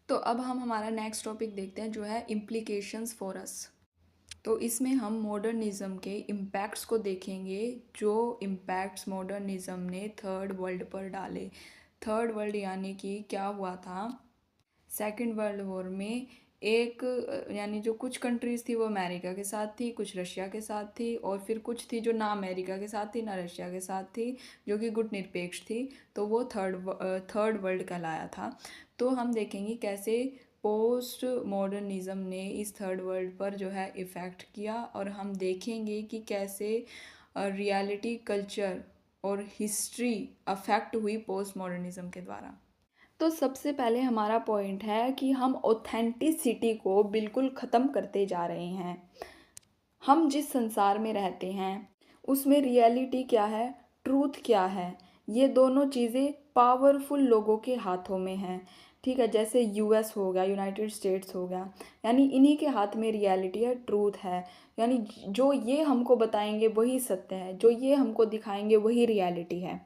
तो अब हम हमारा नेक्स्ट टॉपिक देखते हैं, जो है इम्प्लीकेशंस फॉर अस। तो इसमें हम मॉडर्निज्म के इम्पैक्ट्स को देखेंगे, जो इम्पैक्ट्स मॉडर्निज्म ने थर्ड वर्ल्ड पर डाले। थर्ड वर्ल्ड यानी कि क्या हुआ था, सेकेंड वर्ल्ड वॉर में एक यानी जो कुछ कंट्रीज़ थी वो अमेरिका के साथ थी, कुछ रशिया के साथ थी, और फिर कुछ थी जो ना अमेरिका के साथ थी ना रशिया के साथ थी, जो कि गुटनिरपेक्ष थी। तो वो थर्ड वर्ल्ड कहलाया था। तो हम देखेंगे कैसे पोस्ट मॉडर्निज़म ने इस थर्ड वर्ल्ड पर जो है इफ़ेक्ट किया, और हम देखेंगे कि कैसे रियलिटी, कल्चर और हिस्ट्री अफेक्ट हुई पोस्ट मॉडर्निज़म के द्वारा। तो सबसे पहले हमारा पॉइंट है कि हम ऑथेंटिसिटी को बिल्कुल ख़त्म करते जा रहे हैं। हम जिस संसार में रहते हैं उसमें रियलिटी क्या है, ट्रूथ क्या है, ये दोनों चीज़ें पावरफुल लोगों के हाथों में हैं। ठीक है, जैसे यूएस हो गया, यूनाइटेड स्टेट्स हो गया, यानी इन्हीं के हाथ में रियलिटी है, ट्रूथ है। यानी जो ये हमको बताएंगे वही सत्य है, जो ये हमको दिखाएंगे वही रियलिटी है।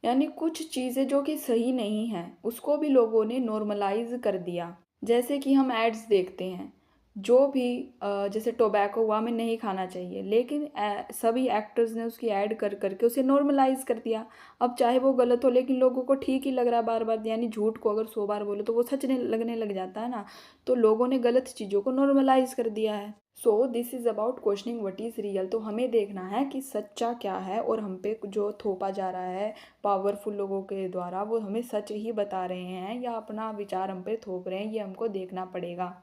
यानी कुछ चीज़ें जो कि सही नहीं हैं उसको भी लोगों ने नॉर्मलाइज कर दिया। जैसे कि हम एड्स देखते हैं, जो भी जैसे टोबैको हुआ, हमें नहीं खाना चाहिए, लेकिन सभी एक्टर्स ने उसकी ऐड कर करके उसे नॉर्मलाइज कर दिया। अब चाहे वो गलत हो लेकिन लोगों को ठीक ही लग रहा है बार बार। यानी झूठ को अगर 100 बार बोलो तो वो सच लगने लग जाता है ना। तो लोगों ने गलत चीज़ों को नॉर्मलाइज कर दिया है। So this is about questioning what is real. तो हमें देखना है कि सच्चा क्या है, और हम पे जो थोपा जा रहा है पावरफुल लोगों के द्वारा, वो हमें सच ही बता रहे हैं या अपना विचार हम पे थोप रहे हैं, ये हमको देखना पड़ेगा।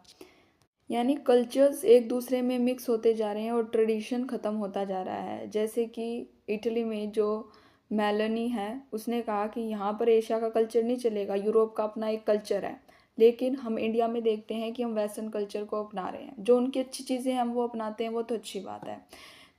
यानी कल्चर्स एक दूसरे में मिक्स होते जा रहे हैं और ट्रेडिशन ख़त्म होता जा रहा है। जैसे कि इटली में जो मेलोनी है उसने कहा कि यहाँ पर एशिया का कल्चर नहीं चलेगा, यूरोप का अपना एक कल्चर है। लेकिन हम इंडिया में देखते हैं कि हम वेस्टर्न कल्चर को अपना रहे हैं। जो उनकी अच्छी चीज़ें हम वो अपनाते हैं, वो तो अच्छी बात है।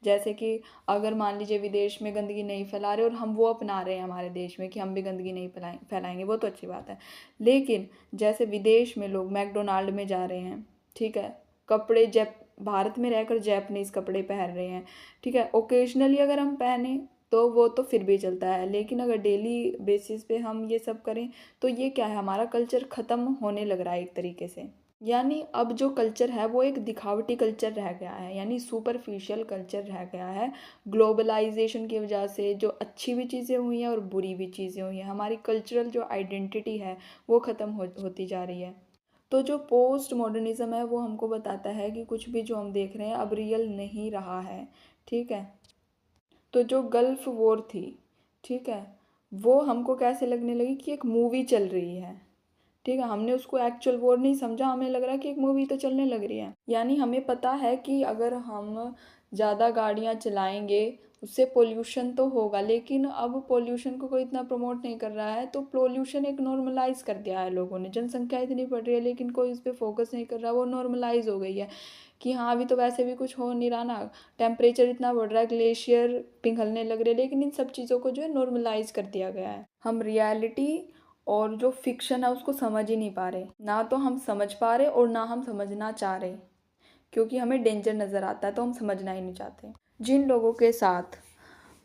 जैसे कि अगर मान लीजिए विदेश में गंदगी नहीं फैला रहे और हम वो अपना रहे हैं हमारे देश में कि हम भी गंदगी नहीं फैलाएंगे, वो तो अच्छी बात है। लेकिन जैसे विदेश में लोग मैकडोनाल्ड में जा रहे हैं, ठीक है, कपड़े जैप भारत में रहकर जैपनीज़ कपड़े पहन रहे हैं, ठीक है, ओकेजनली अगर हम पहने तो वो तो फिर भी चलता है, लेकिन अगर डेली बेसिस पे हम ये सब करें तो ये क्या है, हमारा कल्चर ख़त्म होने लग रहा है एक तरीके से। यानी अब जो कल्चर है वो एक दिखावटी कल्चर रह गया है, यानी सुपरफिशियल कल्चर रह गया है। ग्लोबलाइजेशन की वजह से जो अच्छी भी चीज़ें हुई हैं और बुरी भी चीज़ें हुई हैं, हमारी कल्चरल जो आइडेंटिटी है वो ख़त्म होती जा रही है। तो जो पोस्ट मॉडर्निज्म है वो हमको बताता है कि कुछ भी जो हम देख रहे हैं अब रियल नहीं रहा है। ठीक है, तो जो गल्फ़ वॉर थी, ठीक है, वो हमको कैसे लगने लगी कि एक मूवी चल रही है। ठीक है, हमने उसको एक्चुअल वॉर नहीं समझा, हमें लग रहा है कि एक मूवी तो चलने लग रही है। यानी हमें पता है कि अगर हम ज़्यादा गाड़ियाँ चलाएंगे उससे पोल्यूशन तो होगा, लेकिन अब पोल्यूशन को कोई इतना प्रमोट नहीं कर रहा है। तो पोल्यूशन एक नॉर्मलाइज कर दिया है लोगों ने, जनसंख्या इतनी बढ़ रही है लेकिन कोई इस पर फोकस नहीं कर रहा, वो नॉर्मलाइज हो गई है कि हाँ अभी तो वैसे भी कुछ हो नहीं रहा ना, टेम्परेचर इतना बढ़ रहा है, ग्लेशियर पिघलने लग रहे हैं, लेकिन इन सब चीज़ों को जो है नॉर्मलाइज कर दिया गया है। हम रियलिटी और जो फिक्शन है उसको समझ ही नहीं पा रहे, ना तो हम समझ पा रहे और ना हम समझना चाह रहे, क्योंकि हमें डेंजर नज़र आता है तो हम समझना ही नहीं चाहते। जिन लोगों के साथ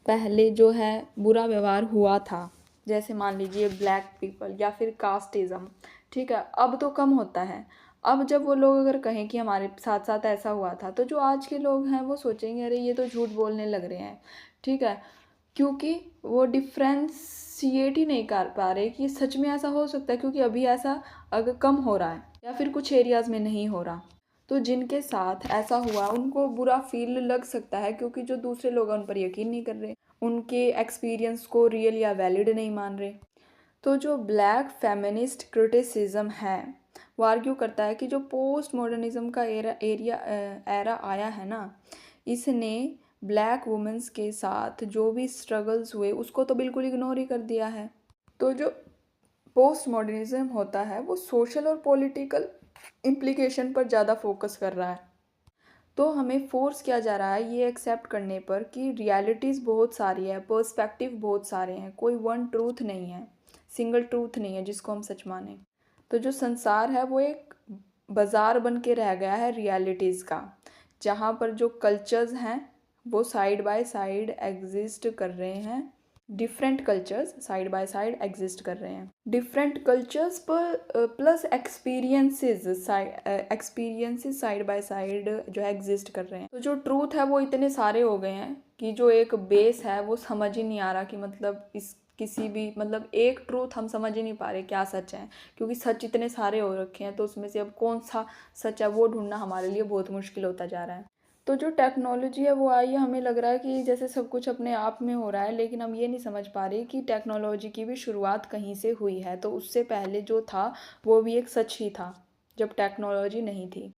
पहले जो है बुरा व्यवहार हुआ था, जैसे मान लीजिए ब्लैक पीपल या फिर कास्टिज़म, ठीक है, अब तो कम होता है। अब जब वो लोग अगर कहें कि हमारे साथ साथ ऐसा हुआ था, तो जो आज के लोग हैं वो सोचेंगे अरे ये तो झूठ बोलने लग रहे हैं। ठीक है, क्योंकि वो डिफ्रेंशिएट ही नहीं कर पा रहे कि सच में ऐसा हो सकता है, क्योंकि अभी ऐसा अगर कम हो रहा है या फिर कुछ एरियाज़ में नहीं हो रहा। तो जिनके साथ ऐसा हुआ उनको बुरा फील लग सकता है, क्योंकि जो दूसरे लोग उन पर यकीन नहीं कर रहे, उनके एक्सपीरियंस को रियल या वैलिड नहीं मान रहे। तो जो ब्लैक फेमिनिस्ट क्रिटिसिज्म है वो आर्ग्यू करता है कि जो पोस्ट मॉडर्निज्म का एरा आया है ना, इसने ब्लैक वुमेंस के साथ जो भी स्ट्रगल्स हुए उसको तो बिल्कुल इग्नोर ही कर दिया है। तो जो पोस्ट मॉडर्निज्म होता है वो सोशल और पॉलिटिकल इम्प्लीकेशन पर ज़्यादा फोकस कर रहा है। तो हमें फोर्स किया जा रहा है ये एक्सेप्ट करने पर कि रियलिटीज़ बहुत सारी है, पर्सपेक्टिव बहुत सारे हैं, कोई वन ट्रूथ नहीं है, सिंगल ट्रूथ नहीं है जिसको हम सच माने। तो जो संसार है वो एक बाज़ार बन के रह गया है रियलिटीज़ का, जहाँ पर जो कल्चर्स हैं वो साइड बाय साइड एग्जिस्ट कर रहे हैं। Different cultures side by side exist कर रहे हैं। डिफरेंट कल्चर्स पर plus experiences side by side जो है एग्जिस्ट कर रहे हैं। तो जो ट्रूथ है वो इतने सारे हो गए हैं कि जो एक बेस है वो समझ ही नहीं आ रहा कि मतलब इस किसी भी मतलब एक ट्रूथ हम समझ ही नहीं पा रहे क्या सच है, क्योंकि सच इतने सारे हो रखे हैं। तो उसमें से अब कौन सा सच है वो ढूंढना हमारे लिए बहुत मुश्किल होता जा रहा है। तो जो टेक्नोलॉजी है वो आई है, हमें लग रहा है कि जैसे सब कुछ अपने आप में हो रहा है, लेकिन हम ये नहीं समझ पा रहे कि टेक्नोलॉजी की भी शुरुआत कहीं से हुई है। तो उससे पहले जो था वो भी एक सच ही था जब टेक्नोलॉजी नहीं थी।